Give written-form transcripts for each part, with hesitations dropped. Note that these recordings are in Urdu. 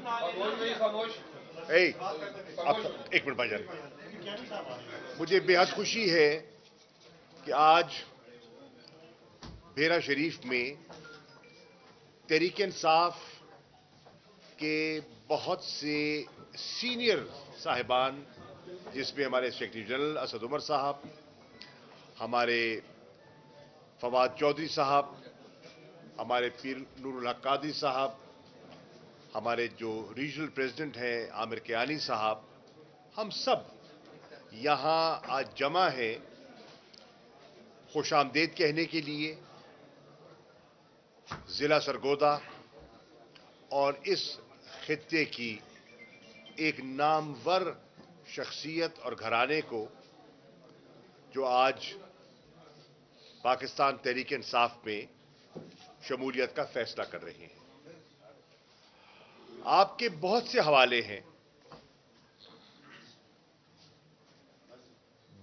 اب ایک منٹ بھائی جان، مجھے بے حد خوشی ہے کہ آج بیرا شریف میں تحریک انصاف کے بہت سے سینئر صاحبان، جس میں ہمارے سیکرٹری جنرل اسد عمر صاحب، ہمارے فواد چودھری صاحب، ہمارے پیر نور الحق قادری صاحب، ہمارے جو ریجنل پریزیڈنٹ ہیں عامر کیانی صاحب، ہم سب یہاں آج جمع ہیں خوش آمدید کہنے کے لیے ضلع سرگودا اور اس خطے کی ایک نامور شخصیت اور گھرانے کو جو آج پاکستان تحریک انصاف میں شمولیت کا فیصلہ کر رہے ہیں۔ آپ کے بہت سے حوالے ہیں،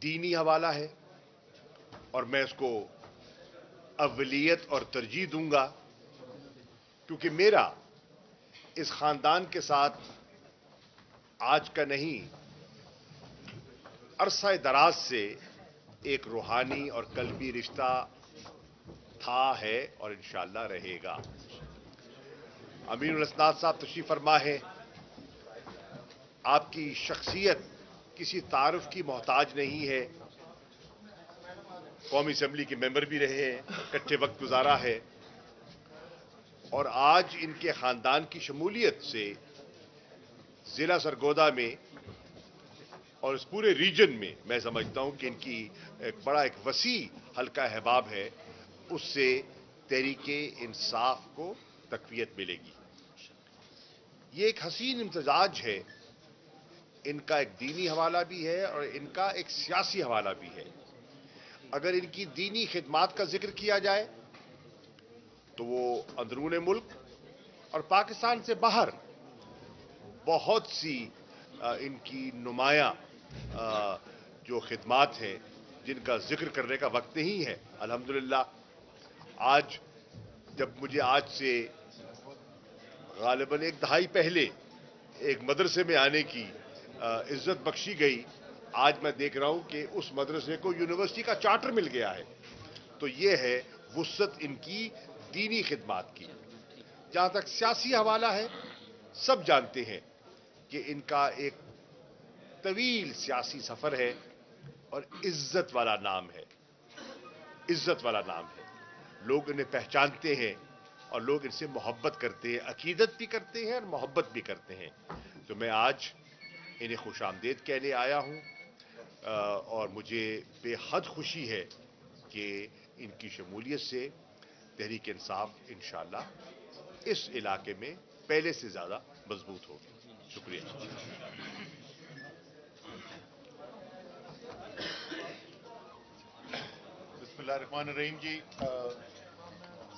دینی حوالہ ہے اور میں اس کو اولیت اور ترجیح دوں گا، کیونکہ میرا اس خاندان کے ساتھ آج کا نہیں، عرصہ دراز سے ایک روحانی اور قلبی رشتہ تھا، ہے اور انشاءاللہ رہے گا۔ امین الاسناد صاحب تشریف فرما ہے۔ آپ کی شخصیت کسی تعارف کی محتاج نہیں ہے، قومی اسمبلی کے ممبر بھی رہے ہیں، اکٹھے وقت گزارا ہے، اور آج ان کے خاندان کی شمولیت سے ضلع سرگودا میں اور اس پورے ریجن میں میں سمجھتا ہوں کہ ان کی ایک وسیع حلقہ احباب ہے، اس سے تحریک انصاف کو تقویت ملے گی۔ یہ ایک حسین امتزاج ہے، ان کا ایک دینی حوالہ بھی ہے اور ان کا ایک سیاسی حوالہ بھی ہے۔ اگر ان کی دینی خدمات کا ذکر کیا جائے تو وہ اندرون ملک اور پاکستان سے باہر بہت سی ان کی نمایاں جو خدمات ہیں جن کا ذکر کرنے کا وقت نہیں ہے۔ الحمدللہ آج جب مجھے آج سے غالباً ایک دہائی پہلے ایک مدرسے میں آنے کی عزت بخشی گئی، آج میں دیکھ رہا ہوں کہ اس مدرسے کو یونیورسٹی کا چارٹر مل گیا ہے۔ تو یہ ہے وسعت ان کی دینی خدمات کی۔ جہاں تک سیاسی حوالہ ہے، سب جانتے ہیں کہ ان کا ایک طویل سیاسی سفر ہے اور عزت والا نام ہے، عزت والا نام ہے۔ لوگ انہیں پہچانتے ہیں اور لوگ ان سے محبت کرتے ہیں، عقیدت بھی کرتے ہیں اور محبت بھی کرتے ہیں۔ تو میں آج انہیں خوش آمدید کہنے آیا ہوں، اور مجھے بے حد خوشی ہے کہ ان کی شمولیت سے تحریک انصاف انشاءاللہ اس علاقے میں پہلے سے زیادہ مضبوط ہوگی۔ شکریہ۔ بسم اللہ الرحمن الرحیم جی،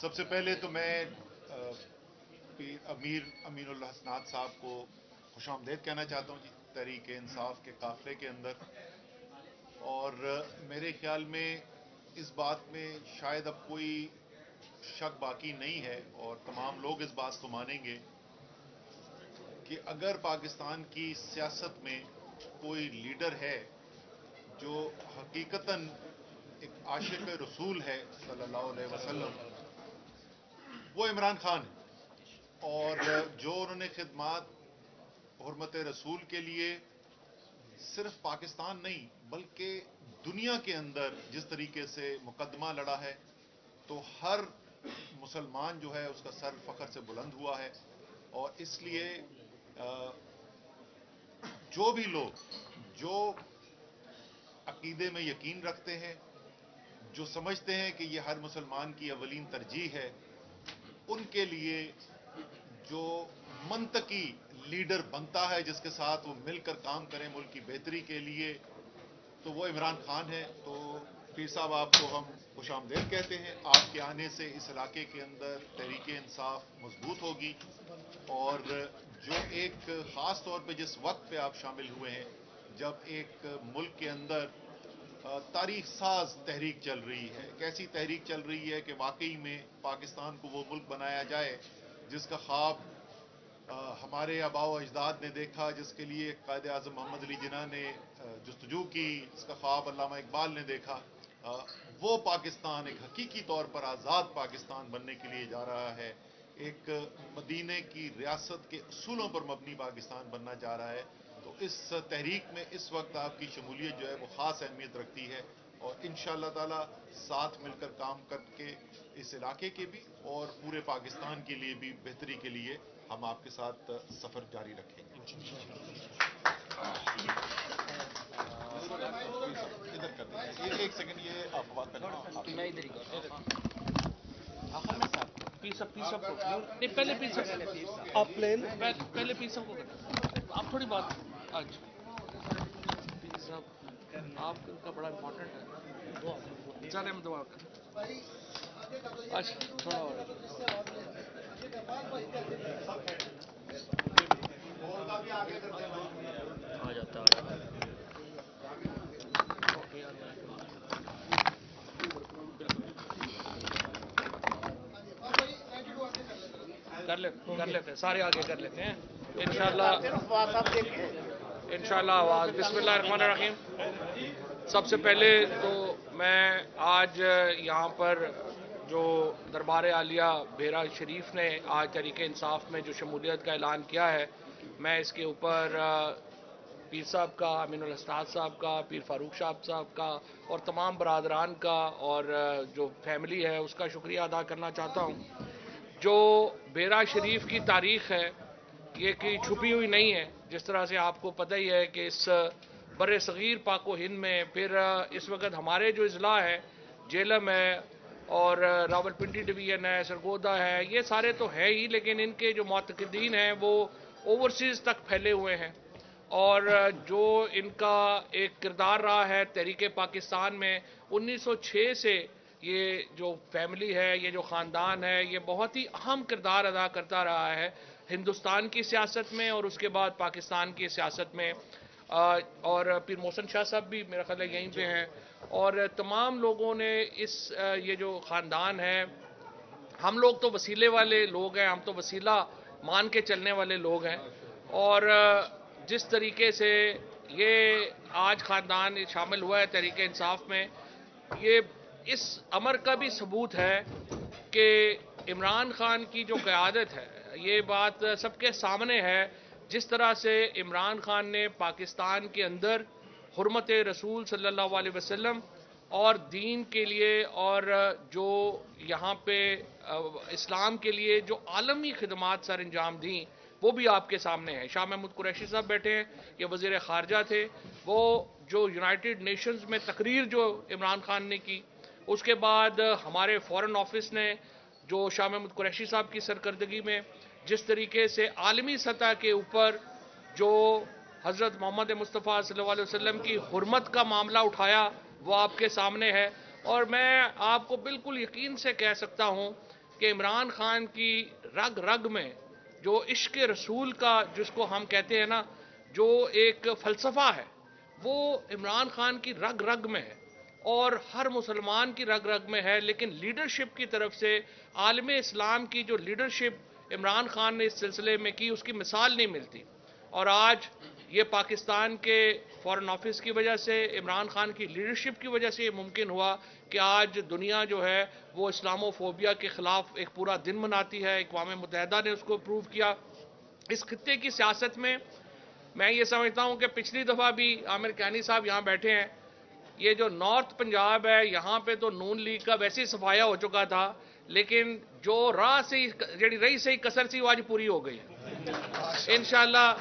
سب سے پہلے تو میں امیر امین الحسنات صاحب کو خوش آمدید کہنا چاہتا ہوں جی تحریک انصاف کے قافلے کے اندر، اور میرے خیال میں اس بات میں شاید اب کوئی شک باقی نہیں ہے اور تمام لوگ اس بات کو مانیں گے کہ اگر پاکستان کی سیاست میں کوئی لیڈر ہے جو حقیقتاً ایک عاشق رسول ہے صلی اللہ علیہ وسلم، وہ عمران خان ہے۔ اور جو انہوں نے خدمات حرمت رسول کے لیے صرف پاکستان نہیں بلکہ دنیا کے اندر جس طریقے سے مقدمہ لڑا ہے، تو ہر مسلمان جو ہے اس کا سر فخر سے بلند ہوا ہے۔ اور اس لیے جو بھی لوگ جو عقیدے میں یقین رکھتے ہیں، جو سمجھتے ہیں کہ یہ ہر مسلمان کی اولین ترجیح ہے، ان کے لیے جو منطقی لیڈر بنتا ہے جس کے ساتھ وہ مل کر کام کریں ملک کی بہتری کے لیے، تو وہ عمران خان ہے۔ تو پیر صاحب آپ کو ہم خوش آمدید کہتے ہیں، آپ کے آنے سے اس علاقے کے اندر تحریک انصاف مضبوط ہوگی، اور جو ایک خاص طور پہ جس وقت پہ آپ شامل ہوئے ہیں جب ایک ملک کے اندر تاریخ ساز تحریک چل رہی ہے، ایک ایسی تحریک چل رہی ہے کہ واقعی میں پاکستان کو وہ ملک بنایا جائے جس کا خواب ہمارے آباء و اجداد نے دیکھا، جس کے لیے قائد اعظم محمد علی جناح نے جستجو کی، اس کا خواب علامہ اقبال نے دیکھا، وہ پاکستان ایک حقیقی طور پر آزاد پاکستان بننے کے لیے جا رہا ہے، ایک مدینے کی ریاست کے اصولوں پر مبنی پاکستان بننا جا رہا ہے۔ تو اس تحریک میں اس وقت آپ کی شمولیت جو ہے وہ خاص اہمیت رکھتی ہے، اور انشاءاللہ تعالی ساتھ مل کر کام کر کے اس علاقے کے بھی اور پورے پاکستان کے لیے بھی بہتری کے لیے ہم آپ کے ساتھ سفر جاری رکھیں گے۔ ادھر کر دیں، ایک سیکنڈ، یہ آپ بات کریں۔ میں ادھر ہی کرتا ہوں۔ پیسا کو نہیں، پہلے پیسا آپ پلین، پہلے پیسا کو کریں آپ تھوڑی بات آج پیسا آپ کا بڑا امپورٹنٹ ہے، زیادہ ہم دعا کریں۔ اچھا تھوڑا اور آ جاتا کر لیتے ہیں، سارے آگے کر لیتے ہیں انشاءاللہ آواز۔ بسم اللہ الرحمن الرحیم۔ سب سے پہلے تو میں آج یہاں پر جو دربار عالیہ بحیرہ شریف نے آج تحریک انصاف میں جو شمولیت کا اعلان کیا ہے، میں اس کے اوپر پیر صاحب کا، امین الاستاذ صاحب کا، پیر فاروق صاحب کا اور تمام برادران کا اور جو فیملی ہے اس کا شکریہ ادا کرنا چاہتا ہوں۔ جو بحیرہ شریف کی تاریخ ہے یہ کہ چھپی ہوئی نہیں ہے، جس طرح سے آپ کو پتہ ہی ہے کہ اس بر صغیر پاک و ہند میں پھر اس وقت ہمارے جو اضلاع ہے، جیلم ہے اور راولپنڈی ڈویژن ہے، سرگودا ہے، یہ سارے تو ہے ہی، لیکن ان کے جو معتقدین ہیں وہ اوورسیز تک پھیلے ہوئے ہیں، اور جو ان کا ایک کردار رہا ہے تحریک پاکستان میں 1906 سے، یہ جو فیملی ہے، یہ جو خاندان ہے، یہ بہت ہی اہم کردار ادا کرتا رہا ہے ہندوستان کی سیاست میں اور اس کے بعد پاکستان کی سیاست میں۔ اور پیر محسن شاہ صاحب بھی میرا خیال ہے یہیں پہ ہیں، اور تمام لوگوں نے اس یہ جو خاندان ہے، ہم لوگ تو وسیلے والے لوگ ہیں، ہم تو وسیلہ مان کے چلنے والے لوگ ہیں، اور جس طریقے سے یہ آج خاندان شامل ہوا ہے تحریک انصاف میں، یہ اس امر کا بھی ثبوت ہے کہ عمران خان کی جو قیادت ہے، یہ بات سب کے سامنے ہے، جس طرح سے عمران خان نے پاکستان کے اندر حرمت رسول صلی اللہ علیہ وسلم اور دین کے لیے اور جو یہاں پہ اسلام کے لیے جو عالمی خدمات سر انجام دیں، وہ بھی آپ کے سامنے ہے۔ شاہ محمود قریشی صاحب بیٹھے ہیں، یہ وزیر خارجہ تھے، وہ جو یونائٹڈ نیشنز میں تقریر جو عمران خان نے کی، اس کے بعد ہمارے فورن آفس نے جو شاہ محمود قریشی صاحب کی سرکردگی میں جس طریقے سے عالمی سطح کے اوپر جو حضرت محمد مصطفیٰ صلی اللہ علیہ وسلم کی حرمت کا معاملہ اٹھایا، وہ آپ کے سامنے ہے، اور میں آپ کو بالکل یقین سے کہہ سکتا ہوں کہ عمران خان کی رگ رگ میں جو عشق رسول کا جس کو ہم کہتے ہیں نا، جو ایک فلسفہ ہے، وہ عمران خان کی رگ رگ میں ہے اور ہر مسلمان کی رگ رگ میں ہے، لیکن لیڈرشپ کی طرف سے عالم اسلام کی جو لیڈرشپ عمران خان نے اس سلسلے میں کی، اس کی مثال نہیں ملتی، اور آج یہ پاکستان کے فورن آفس کی وجہ سے، عمران خان کی لیڈرشپ کی وجہ سے یہ ممکن ہوا کہ آج دنیا جو ہے وہ اسلامو فوبیا کے خلاف ایک پورا دن مناتی ہے۔ اقوام متحدہ نے اس کو اپروو کیا۔ اس خطے کی سیاست میں میں یہ سمجھتا ہوں کہ پچھلی دفعہ بھی عامر کیانی صاحب یہاں بیٹھے ہیں، یہ جو نارتھ پنجاب ہے یہاں پہ تو نون لیگ کا ویسے ہی صفایا ہو چکا تھا، لیکن جو راہ سے جڑی رہی سے کسر سی وہ آج پوری ہو گئی ہے انشاءاللہ۔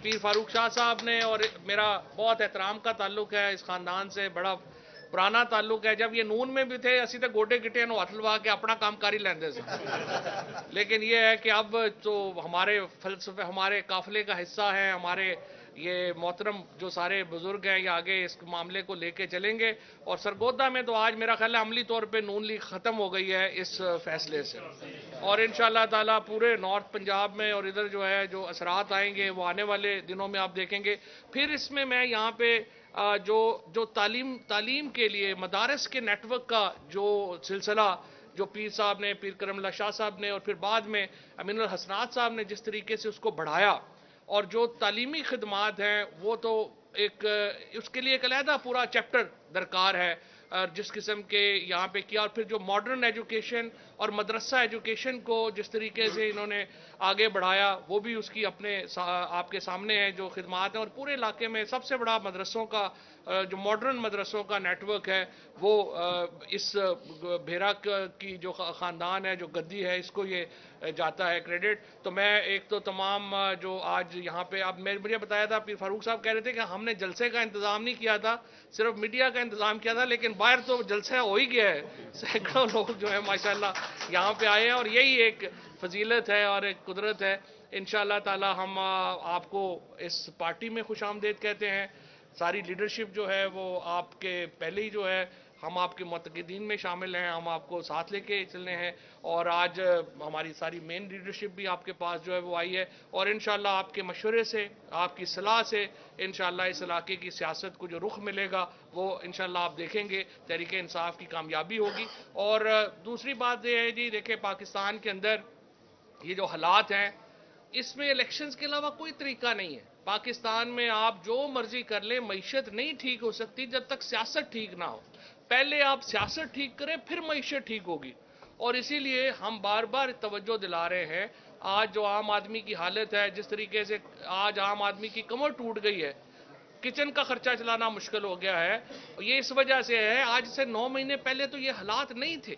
پیر فاروق شاہ صاحب نے، اور میرا بہت احترام کا تعلق ہے اس خاندان سے، بڑا پرانا تعلق ہے، جب یہ نون میں بھی تھے اسی تے گوڈے گٹے نو ہاتھ لوا کے اپنا کام کاری لیندے سے، لیکن یہ ہے کہ اب تو ہمارے فلسفے، ہمارے قافلے کا حصہ ہیں، ہمارے یہ محترم جو سارے بزرگ ہیں، یہ آگے اس معاملے کو لے کے چلیں گے، اور سرگودا میں تو آج میرا خیال ہے عملی طور پہ نون لیگ ختم ہو گئی ہے اس فیصلے سے، اور انشاءاللہ تعالیٰ پورے نارتھ پنجاب میں اور ادھر جو ہے جو اثرات آئیں گے وہ آنے والے دنوں میں آپ دیکھیں گے۔ پھر اس میں یہاں پہ جو تعلیم کے لیے مدارس کے نیٹ ورک کا جو سلسلہ جو پیر صاحب نے، پیر کرم اللہ شاہ صاحب نے، اور پھر بعد میں امین الحسنات صاحب نے جس طریقے سے اس کو بڑھایا، اور جو تعلیمی خدمات ہیں وہ تو ایک اس کے لیے ایک علیحدہ پورا چیپٹر درکار ہے، اور جس قسم کے یہاں پہ کیا، اور پھر جو ماڈرن ایجوکیشن اور مدرسہ ایجوکیشن کو جس طریقے سے انہوں نے آگے بڑھایا، وہ بھی اس کی اپنے آپ کے سامنے ہے جو خدمات ہیں، اور پورے علاقے میں سب سے بڑا مدرسوں کا جو ماڈرن مدرسوں کا نیٹ ورک ہے وہ اس بھیرا کی جو خاندان ہے، جو گدی ہے، اس کو یہ جاتا ہے کریڈٹ۔ تو میں ایک تو تمام جو آج یہاں پہ اب مجھے بتایا تھا، پیر فاروق صاحب کہہ رہے تھے کہ ہم نے جلسے کا انتظام نہیں کیا تھا، صرف میڈیا کا انتظام کیا تھا، لیکن باہر تو جلسہ ہو ہی گیا ہے، سینکڑوں لوگ جو ہے ماشاءاللہ یہاں پہ آئے ہیں، اور یہی ایک فضیلت ہے اور ایک قدرت ہے۔ انشاءاللہ تعالی ہم آپ کو اس پارٹی میں خوش آمدید کہتے ہیں۔ ساری لیڈرشپ جو ہے وہ آپ کے پہلے ہی جو ہے ہم آپ کے معتقدین میں شامل ہیں، ہم آپ کو ساتھ لے کے چلنے ہیں، اور آج ہماری ساری مین لیڈرشپ بھی آپ کے پاس جو ہے وہ آئی ہے، اور انشاءاللہ آپ کے مشورے سے، آپ کی صلاح سے انشاءاللہ اس علاقے کی سیاست کو جو رخ ملے گا وہ انشاءاللہ آپ دیکھیں گے تحریک انصاف کی کامیابی ہوگی۔ اور دوسری بات یہ ہے جی، دیکھیں پاکستان کے اندر یہ جو حالات ہیں، اس میں الیکشنز کے علاوہ کوئی طریقہ نہیں ہے۔ پاکستان میں آپ جو مرضی کر لیں، معیشت نہیں ٹھیک ہو سکتی جب تک سیاست ٹھیک نہ ہو۔ پہلے آپ سیاست ٹھیک کریں، پھر معیشت ٹھیک ہوگی، اور اسی لیے ہم بار بار توجہ دلا رہے ہیں۔ آج جو عام آدمی کی حالت ہے، جس طریقے سے آج عام آدمی کی کمر ٹوٹ گئی ہے، کچن کا خرچہ چلانا مشکل ہو گیا ہے، یہ اس وجہ سے ہے، آج سے 9 مہینے پہلے تو یہ حالات نہیں تھے۔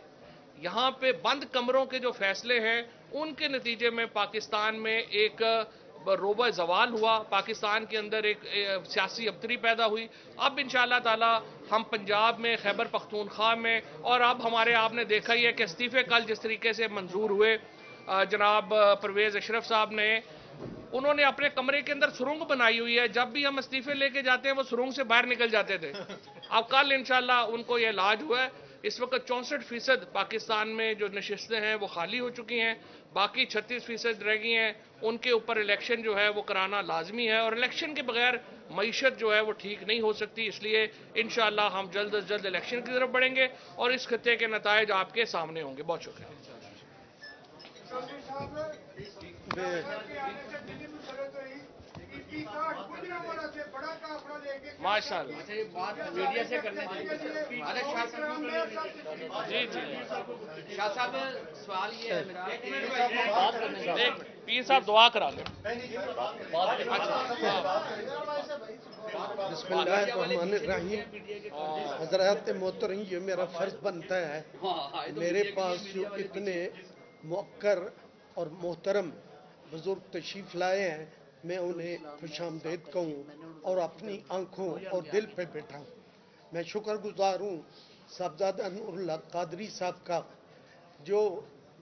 یہاں پہ بند کمروں کے جو فیصلے ہیں، ان کے نتیجے میں پاکستان میں ایک روبہ زوال ہوا، پاکستان کے اندر ایک سیاسی ابتری پیدا ہوئی۔ اب انشاءاللہ تعالی ہم پنجاب میں، خیبر پختونخوا میں، اور اب ہمارے آپ نے دیکھا ہی ہے کہ استعفے کل جس طریقے سے منظور ہوئے، جناب پرویز اشرف صاحب نے، انہوں نے اپنے کمرے کے اندر سرنگ بنائی ہوئی ہے، جب بھی ہم استعفے لے کے جاتے ہیں وہ سرنگ سے باہر نکل جاتے تھے۔ اب کل انشاءاللہ ان کو یہ علاج ہوا ہے۔ اس وقت 64% پاکستان میں جو نشستیں ہیں وہ خالی ہو چکی ہیں، باقی 36% رہ گئی ہیں، ان کے اوپر الیکشن جو ہے وہ کرانا لازمی ہے، اور الیکشن کے بغیر معیشت جو ہے وہ ٹھیک نہیں ہو سکتی۔ اس لیے انشاءاللہ ہم جلد از جلد الیکشن کی طرف بڑھیں گے، اور اس خطے کے نتائج آپ کے سامنے ہوں گے۔ بہت شکریہ۔ ماشاء اللہ، میڈیا سے کرنے جی جی شاہ صاحب سوال یہ ہے میرا، ایک پیر صاحب دعا کرا لیں۔ بسم اللہ الرحمن الرحیم۔ حضرات محترم، یہ میرا فرض بنتا ہے، میرے پاس جو اتنے موقر اور محترم بزرگ تشریف لائے ہیں، میں انہیں خوش آمدید کہوں اور اپنی آنکھوں اور دل پہ بیٹھا ہوں۔ میں شکر گزار ہوں صاحبزادہ نور اللہ قادری صاحب کا،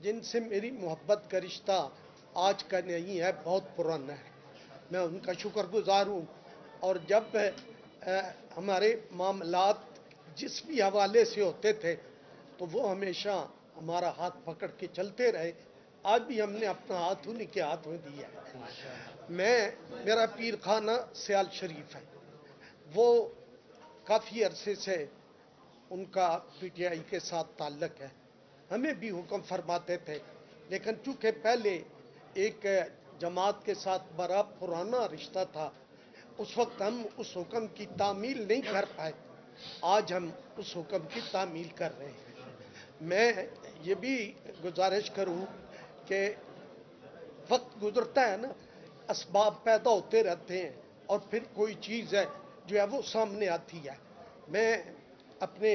جن سے میری محبت کا رشتہ آج کا نہیں ہے، بہت پرانا ہے۔ میں ان کا شکر گزار ہوں، اور جب ہمارے معاملات جس بھی حوالے سے ہوتے تھے تو وہ ہمیشہ ہمارا ہاتھ پکڑ کے چلتے رہے۔ آج بھی ہم نے اپنا ہاتھ انہیں کے ہاتھ میں دیا ہے۔ میرا پیر خانہ سیال شریف ہے، وہ کافی عرصے سے ان کا پی ٹی آئی کے ساتھ تعلق ہے، ہمیں بھی حکم فرماتے تھے، لیکن چونکہ پہلے ایک جماعت کے ساتھ بڑا پرانا رشتہ تھا، اس وقت ہم اس حکم کی تعمیل نہیں کر پائے۔ آج ہم اس حکم کی تعمیل کر رہے ہیں۔ میں یہ بھی گزارش کروں کہ وقت گزرتا ہے نا، اسباب پیدا ہوتے رہتے ہیں، اور پھر کوئی چیز ہے جو ہے وہ سامنے آتی ہے۔ میں اپنے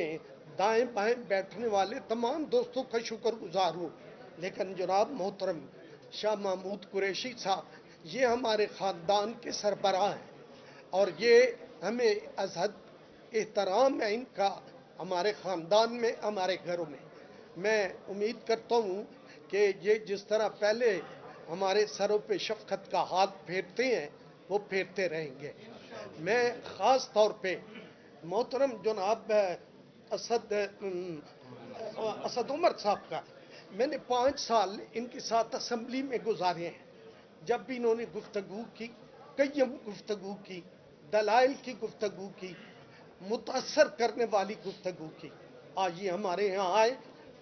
دائیں بائیں بیٹھنے والے تمام دوستوں کا شکر گزار ہوں، لیکن جناب محترم شاہ محمود قریشی صاحب یہ ہمارے خاندان کے سربراہ ہیں، اور یہ ہمیں از حد احترام ہے ان کا، ہمارے خاندان میں، ہمارے گھروں میں۔ میں امید کرتا ہوں کہ یہ جس طرح پہلے ہمارے سروں پہ شفقت کا ہاتھ پھیرتے ہیں وہ پھیرتے رہیں گے۔ میں خاص طور پہ محترم جناب اسد عمر صاحب کا، میں نے 5 سال ان کے ساتھ اسمبلی میں گزارے ہیں۔ جب بھی انہوں نے گفتگو کی، قیم گفتگو کی، دلائل کی گفتگو کی، متاثر کرنے والی گفتگو کی، آج یہ ہمارے یہاں آئے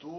2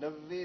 90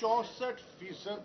64%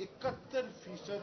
71%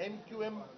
MQM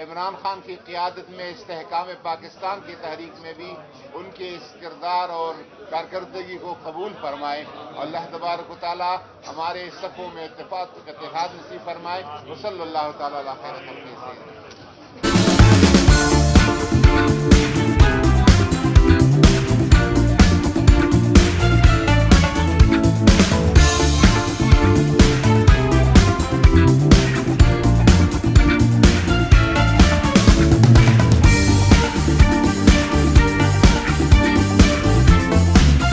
عمران خان کی قیادت میں استحکام پاکستان کی تحریک میں بھی ان کے اس کردار اور کارکردگی کو قبول فرمائے، اور اللہ تبارک و تعالی ہمارے صفوں میں اتحاد نصیب فرمائے۔ وصلی اللہ تعالی علی خیر خلقہ سیدنا